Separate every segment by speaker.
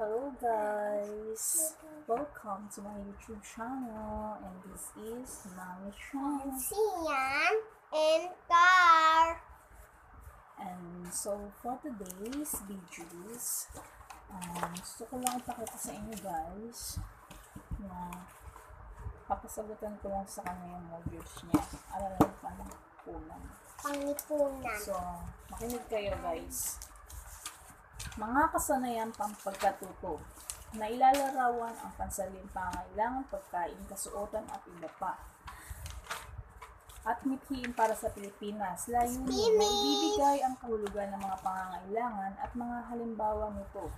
Speaker 1: Hello guys, welcome to my YouTube channel, and this is Mami Chan.
Speaker 2: Sian and Car.
Speaker 1: And so for today's videos, gusto ko lang ipakita sa inyo guys na papasagutan ko lang sa kanya yung modules niya. Aralan Panlipunan.
Speaker 2: Panlipunan.
Speaker 1: So, makinig kayo guys. Mga kasanayan pang pagkatuto na ilalarawan ang pansariling pangangailangan, pagkain, kasuotan at iba pa. At mithiin para sa Pilipinas, layunin na ibibigay ang kahulugan ng mga pangangailangan at mga halimbawa nito.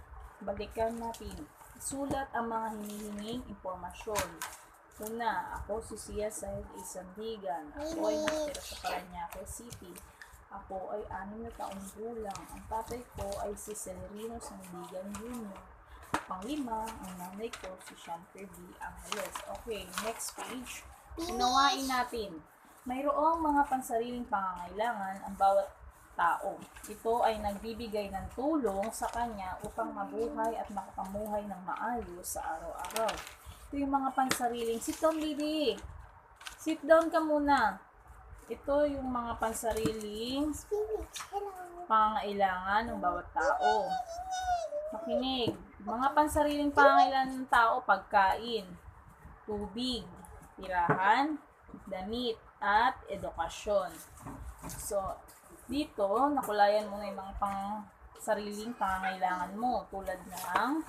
Speaker 1: Balikan natin. Isulat ang mga hinihinging impormasyon. Una, ako si Sia Said Isandigan. Ako ay nakatira sa Parañaque City. Ako ay 6 na taong gulang. Ang tatay ko ay si Celerino Sandigan Jr. Panglima, ang nanay ko si Chanter B. Angeles. Okay, next page. Unawain natin. Mayroong mga pansariling pangangailangan ang bawat tao. Ito ay nagbibigay ng tulong sa kanya upang mabuhay at makapamuhay ng maayos sa araw-araw. Ito yung mga pansariling. Sit down, baby. Sit down ka muna. Ito yung mga pansariling pangangailangan ng bawat tao. Makinig. Mga pansariling pangangailangan ng tao, pagkain, tubig, tirahan, damit, at edukasyon. So, dito, nakulayan mo na yung mga pansariling pangangailangan mo tulad ng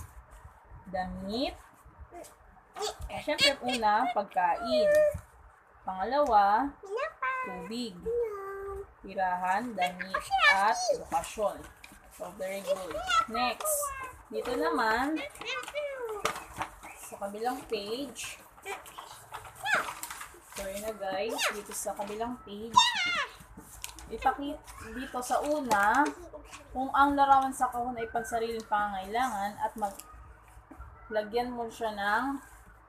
Speaker 1: damit. Siyempre, una, pagkain. Pangalawa, tubig, tirahan, damit, at edukasyon. So, very good. Next, dito naman, sa kabilang page, sorry na guys, dito sa kabilang page, ipakita dito sa una, kung ang larawan sa kahon ay pansariling pangangailangan at maglagyan mo siya ng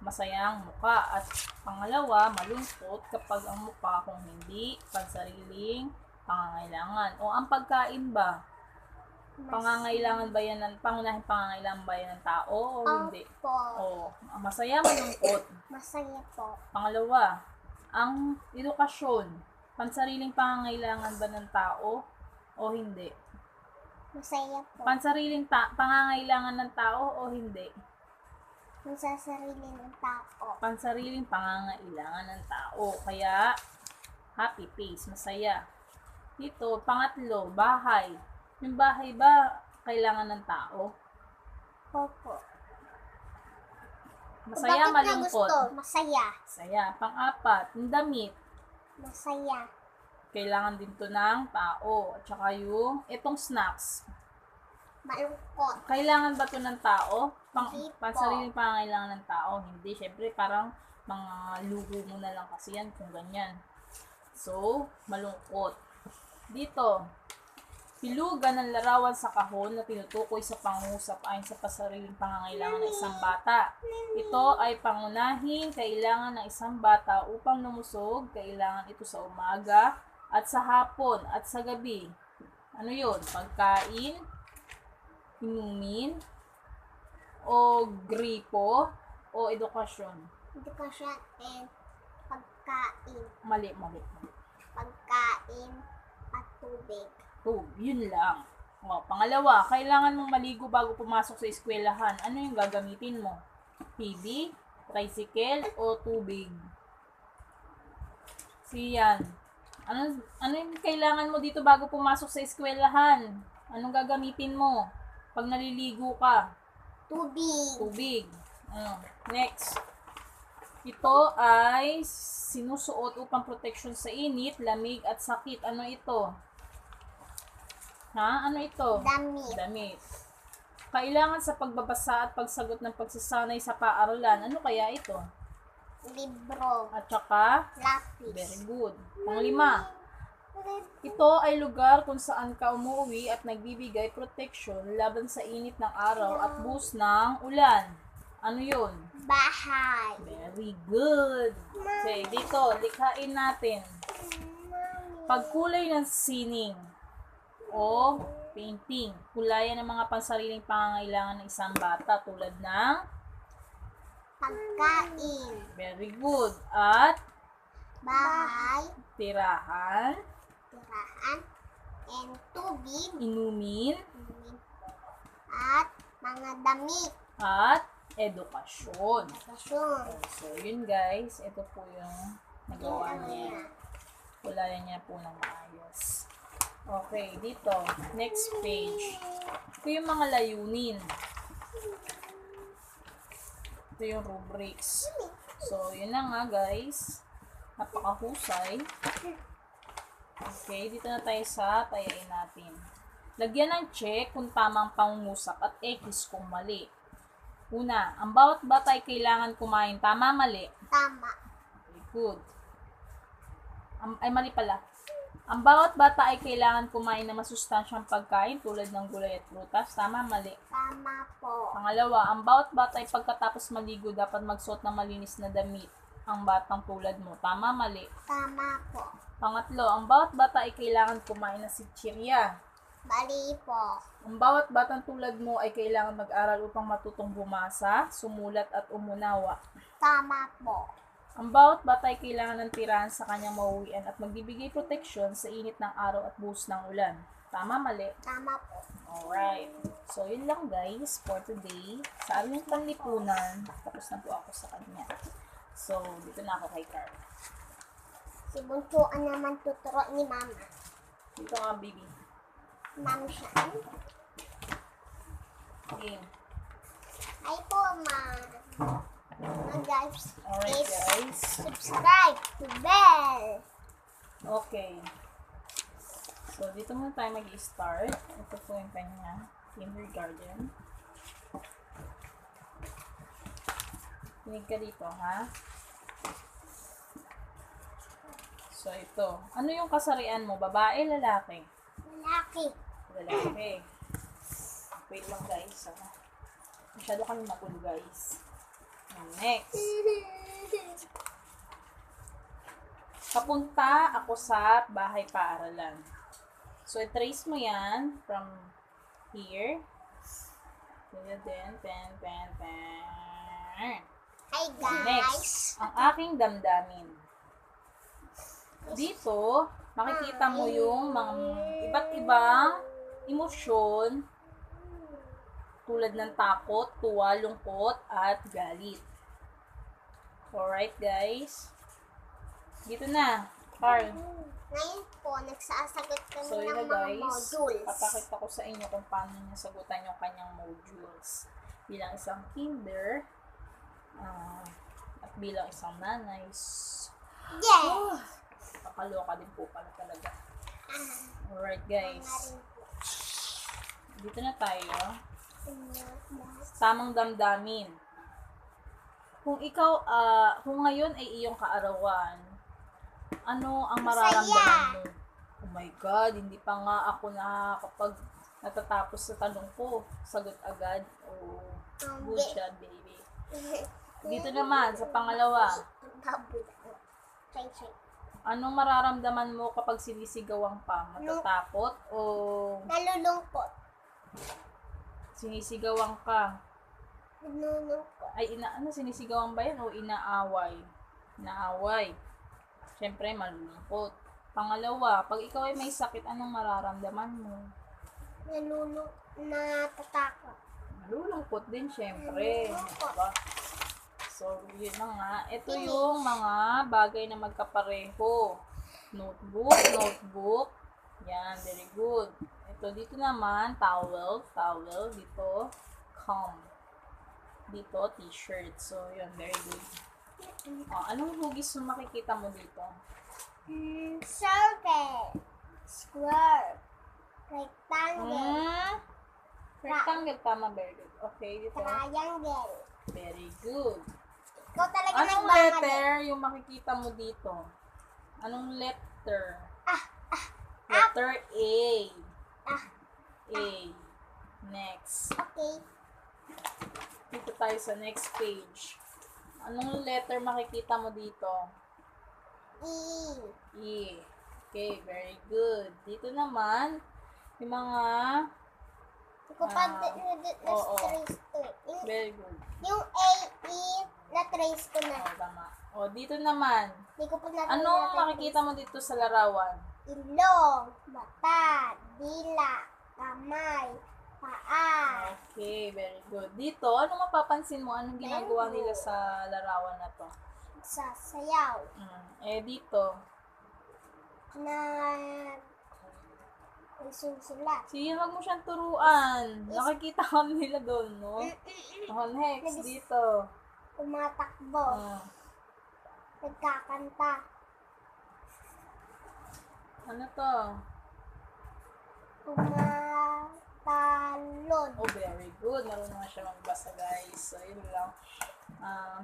Speaker 1: masayang muka, at pangalawa, malungkot kapag ang mukha kung hindi pansariling pangangailangan. O ang pagkain ba? Pangangailangan ba yan ng pangunahing pangangailangan ba yan ng tao o hindi? O masaya, malungkot?
Speaker 2: Masaya po.
Speaker 1: Pangalawa, ang edukasyon, pansariling pangangailangan ba ng tao o hindi?
Speaker 2: Masaya po.
Speaker 1: Pansariling pangangailangan ng tao o hindi?
Speaker 2: Masasarili ng tao.
Speaker 1: Pansariling pangangailangan ng tao. Kaya, happy face, masaya. Dito, pangatlo, bahay. Yung bahay ba kailangan ng tao?
Speaker 2: Opo.
Speaker 1: Masaya,
Speaker 2: Bakit
Speaker 1: malungkot?
Speaker 2: na gusto? Masaya.
Speaker 1: Masaya. Pang-apat, yung damit.
Speaker 2: Masaya.
Speaker 1: Kailangan din to ng tao. At saka yung, itong snacks.
Speaker 2: Malungkot.
Speaker 1: Kailangan ba to ng tao?
Speaker 2: Hindi po.
Speaker 1: Pansariling pangangailangan ng tao? Hindi. Siyempre, parang mga luho mo na lang kasi yan kung ganyan. So, malungkot. Dito, pilugan ng larawan sa kahon na tinutukoy sa pangusap ayon sa pansariling pangangailangan ng isang bata. Ito ay pangunahing kailangan ng isang bata upang lumusog. Kailangan ito sa umaga at sa hapon at sa gabi. Ano yun? Pagkain, inumin, o gripo, o edukasyon.
Speaker 2: Edukasyon and pagkain.
Speaker 1: Mali.
Speaker 2: Pagkain at tubig.
Speaker 1: Yun lang. O, pangalawa, kailangan mong maligo bago pumasok sa eskwelahan. Ano yung gagamitin mo? PB, tricycle, o tubig? Siyan. Ano yung kailangan mo dito bago pumasok sa eskwelahan? Anong gagamitin mo pag naliligo ka?
Speaker 2: Tubig.
Speaker 1: Next. Ito ay sinusuot upang protection sa init, lamig, at sakit. Ano ito? Ano ito? Damit. Kailangan sa pagbabasa at pagsagot ng pagsasanay sa paaralan. Ano kaya ito?
Speaker 2: Libro.
Speaker 1: At saka?
Speaker 2: Lapis.
Speaker 1: Very good. Panglima. Ito ay lugar kung saan ka umuwi at nagbibigay protection laban sa init ng araw at buhos ng ulan. Ano yun?
Speaker 2: Bahay.
Speaker 1: Very good. Okay, dito, likhain natin. Pagkulay ng sining o Painting. Kulayan ng mga pansariling pangangailangan ng isang bata tulad ng
Speaker 2: Pagkain.
Speaker 1: very good. At
Speaker 2: Bahay.
Speaker 1: tirahan,
Speaker 2: Tirahan. And tubig.
Speaker 1: inumin,
Speaker 2: At mga damit.
Speaker 1: at edukasyon.
Speaker 2: Bakasyon.
Speaker 1: So, yun guys. Ito po yung nagawa niya. Kulayan niya po ng maayos. Okay, dito. Next page. Ito yung mga layunin. Ito yung rubrics. So, yun na nga guys. Napakahusay. Okay, dito na tayo sa tayain natin. Lagyan ng check kung tamang pangungusap at X kung mali. Una, ang bawat bata ay kailangan kumain. Tama, mali?
Speaker 2: Tama.
Speaker 1: Okay, good. Ay, mali pala. Ang bawat bata ay kailangan kumain ng masustansyang pagkain tulad ng gulay at prutas. Tama, mali?
Speaker 2: Tama po.
Speaker 1: Pangalawa, ang bawat bata ay pagkatapos maligo dapat magsuot ng malinis na damit. Ang batang tulad mo. Tama, mali?
Speaker 2: Tama po.
Speaker 1: Pangatlo, ang bawat bata ay kailangan kumain ng sitsirya.
Speaker 2: Bali po.
Speaker 1: Ang bawat batang tulad mo ay kailangan mag-aral upang matutong bumasa, sumulat at umunawa.
Speaker 2: Tama po.
Speaker 1: Ang bawat bata ay kailangan ng tirahan sa kanyang mauwian at magbibigay proteksyon sa init ng araw at buhos ng ulan. Tama, mali?
Speaker 2: Tama po.
Speaker 1: Alright. So, yun lang guys for today. Sa aming panlipunan, tapos na po ako sa kanya. So, dito na ako kay Carl.
Speaker 2: Si Bunso ang naman tuturo ni Mama.
Speaker 1: Dito nga, baby.
Speaker 2: Ma'am siya.
Speaker 1: Game.
Speaker 2: Ay po, Ma. Mga guys,
Speaker 1: Alright guys.
Speaker 2: subscribe to bell.
Speaker 1: Okay. So, dito muna tayo mag-start. Ito po yung kanya. Kindergarten. Kinig ka dito, ha? So, ito. Ano yung kasarian mo? Babae, lalaki?
Speaker 2: Lalaki.
Speaker 1: Lalaki. Wait lang, guys. Masyado kami magulo, guys. Next. Papunta ako sa bahay paaralan. So, i-trace mo yan from here. Then.
Speaker 2: Hi guys.
Speaker 1: Next, ang aking damdamin. Dito, makikita mo yung mga iba't ibang emosyon tulad ng takot, tuwa, lungkot, at galit. Alright, guys. Dito na. Carl.
Speaker 2: Ngayon po, nagsasagot kami
Speaker 1: So, yun
Speaker 2: ng
Speaker 1: na
Speaker 2: mga
Speaker 1: guys.
Speaker 2: modules.
Speaker 1: Papakita ko sa inyo kung paano niya sagutan yung kanyang modules. Bilang isang kinder, at bilang isang nanay.
Speaker 2: Yes!
Speaker 1: Kakaloka din po pala talaga. Alright, guys. Dito na tayo. Tamang damdamin. Kung ikaw, kung ngayon ay iyong kaarawan, ano ang mararamdaman mo? Oh my God, hindi pa nga ako kapag natatapos sa tanong ko, sagot agad. Oh, good job, baby. Dito naman, sa pangalawa, anong mararamdaman mo kapag sinisigawan pa? Matatakot o
Speaker 2: Nalulungkot.
Speaker 1: sinisigawan ka?
Speaker 2: Nalulungkot.
Speaker 1: Ay, sinisigawan ba yan o inaaway? Inaaway. Siyempre, malulungkot. Pangalawa, pag ikaw ay may sakit, anong mararamdaman mo?
Speaker 2: Natatakot.
Speaker 1: Malulungkot din, siyempre. Diba? So, yun na nga. Ito yung mga bagay na magkapareho. Notebook. Yan, very good. Ito, dito naman, towel. Dito, comb. Dito, t-shirt. So, yun, very good. Anong hugis yung makikita mo dito?
Speaker 2: Circle. Square. Rectangle.
Speaker 1: Rectangle, tama, very good. Okay, dito.
Speaker 2: Triangle.
Speaker 1: Very good.
Speaker 2: Ikaw talaga
Speaker 1: Anong
Speaker 2: nagmamali.
Speaker 1: letter yung makikita mo dito? Anong letter? Letter A. A. Next.
Speaker 2: Okay.
Speaker 1: Dito tayo sa next page. Anong letter makikita mo dito?
Speaker 2: E.
Speaker 1: E. Okay, very good. Dito naman, Yung mga,
Speaker 2: Hindi ko pa
Speaker 1: oo.
Speaker 2: na-trace to.
Speaker 1: very good.
Speaker 2: Yung A-E, na-trace ko na.
Speaker 1: Tama. O, dito naman.
Speaker 2: Hindi ko pa na
Speaker 1: Anong makikita mo dito sa larawan?
Speaker 2: Ilong, mata, dila, kamay, paa.
Speaker 1: Okay, very good. Dito, anong mapapansin mo? Anong ginagawa nila sa larawan na to?
Speaker 2: Sasayaw.
Speaker 1: Dito.
Speaker 2: Susulat.
Speaker 1: Sige, wag mo siyang turuan. Nakikita ka nila doon, no? Next, dito.
Speaker 2: Tumatakbo. Nagkakanta.
Speaker 1: Ano to?
Speaker 2: Tumatalon.
Speaker 1: Oh, very good. Marunong na siya magbasa, guys. So, yun lang.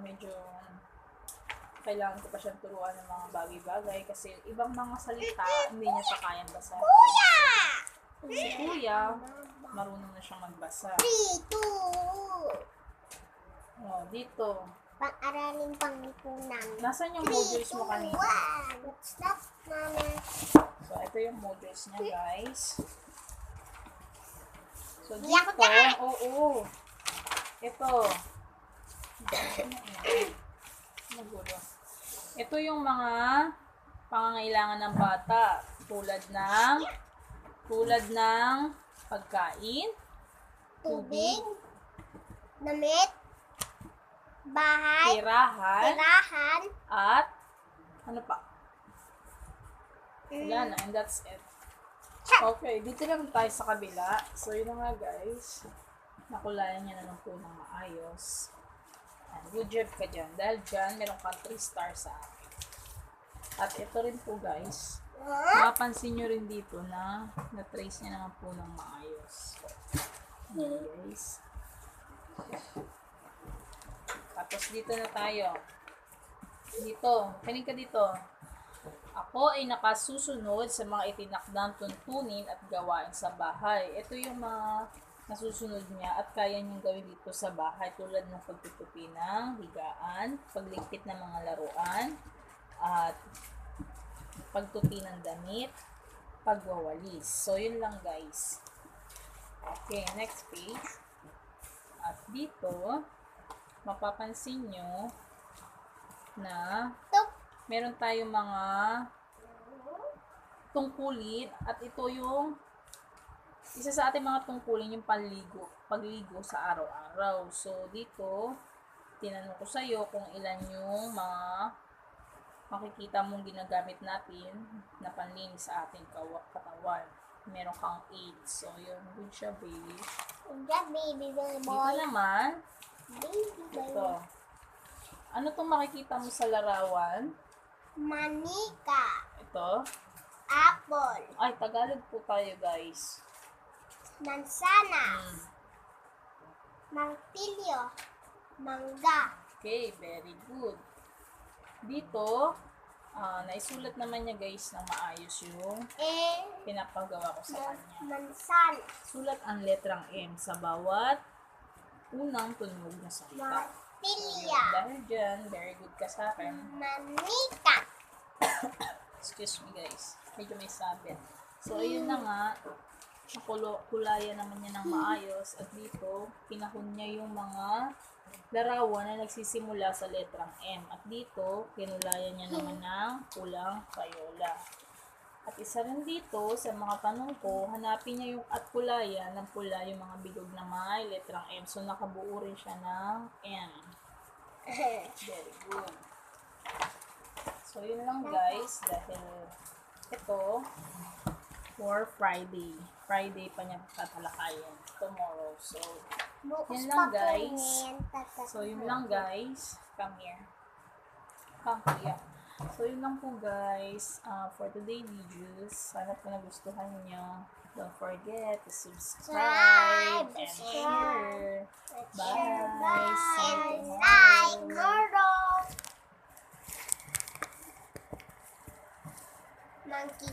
Speaker 1: Medyo kailangan ko pa siyang turuan ng mga bagay-bagay kasi ibang mga salita hindi niya pa kayang basahin.
Speaker 2: Kuya!
Speaker 1: Si Kuya, marunong na siyang magbasa.
Speaker 2: 3, 2.
Speaker 1: Oh, dito.
Speaker 2: Pang-aralin panglipunan.
Speaker 1: Nasaan yung modules mo kanina?
Speaker 2: 1. What's that, mama?
Speaker 1: So, ito yung modules niya, guys. So,
Speaker 2: Iyak
Speaker 1: dito,
Speaker 2: ka!
Speaker 1: oo. Ito. Magulo. Ito yung mga pangangailangan ng bata. Tulad ng pagkain,
Speaker 2: Tubig, damit, bahay,
Speaker 1: tirahan,
Speaker 2: tirahan,
Speaker 1: at ano pa? Wala na, and that's it. Okay, dito lang tayo sa kabila. So, yun na nga, guys. Nakulayan niya na lang po ng maayos. And good job ka dyan. Dahil dyan, meron kang 3 stars sa akin. At ito rin po, guys. Mapapansin nyo rin dito na na-trace niya naman po ng maayos. Okay, guys. Tapos dito na tayo. Dito. Kanin ka dito. Ako ay nakasusunod sa mga itinakdang tuntunin at gawain sa bahay. Ito yung mga nasusunod niya at kaya niyang gawin dito sa bahay tulad ng pagtutupi ng higaan, pagligpit ng mga laruan, at pagtupi ng damit, pagwawalis. So, yun lang, guys. Okay, next page. At dito, mapapansin nyo na meron tayong mga tungkulin at ito yung isa sa ating mga tungkulin yung pagligo sa araw-araw. So, dito, tinanong ko sa'yo kung ilan yung mga makikita mong ginagamit natin na panlinis sa ating katawan. Meron kang 8. So, yun. Good siya, baby.
Speaker 2: That baby boy.
Speaker 1: Dito naman,
Speaker 2: Baby boy.
Speaker 1: ito. Ano itong makikita mo sa larawan?
Speaker 2: Manika.
Speaker 1: Ito.
Speaker 2: Apple.
Speaker 1: Ay, Tagalog po tayo, guys.
Speaker 2: Mansana. Martilyo. Mangga.
Speaker 1: Okay, very good. Dito, naisulat naman niya, guys, na maayos yung pinapagawa ko sa kanya.
Speaker 2: Mansan.
Speaker 1: Sulat ang letrang M sa bawat unang tunog na salita.
Speaker 2: Martilya.
Speaker 1: Dahil dyan, very good ka sa akin.
Speaker 2: Manika.
Speaker 1: Excuse me, guys. Medyo may sabit. So, ayun na nga. Kulayan naman niya ng maayos. At dito, pinahon niya yung mga larawan na nagsisimula sa letrang M. At dito, kinulayan niya naman ng pulang payola. At isa rin dito, sa mga tanong ko, hanapin niya yung at kulayan ng pula yung mga bilog na may letrang M. So, nakabuo rin siya ng M. Very good. So, yun lang, guys. Dahil ito, for Friday. Friday pa niya tatalakayin. Tomorrow. So, yun lang, guys. So, yun lang, guys. Come here. Come here. So, yun lang po, guys. For today videos. Sana po nagustuhan niyo. Don't forget to subscribe and share. Bye. See you
Speaker 2: Like,
Speaker 1: tomorrow.
Speaker 2: Monkey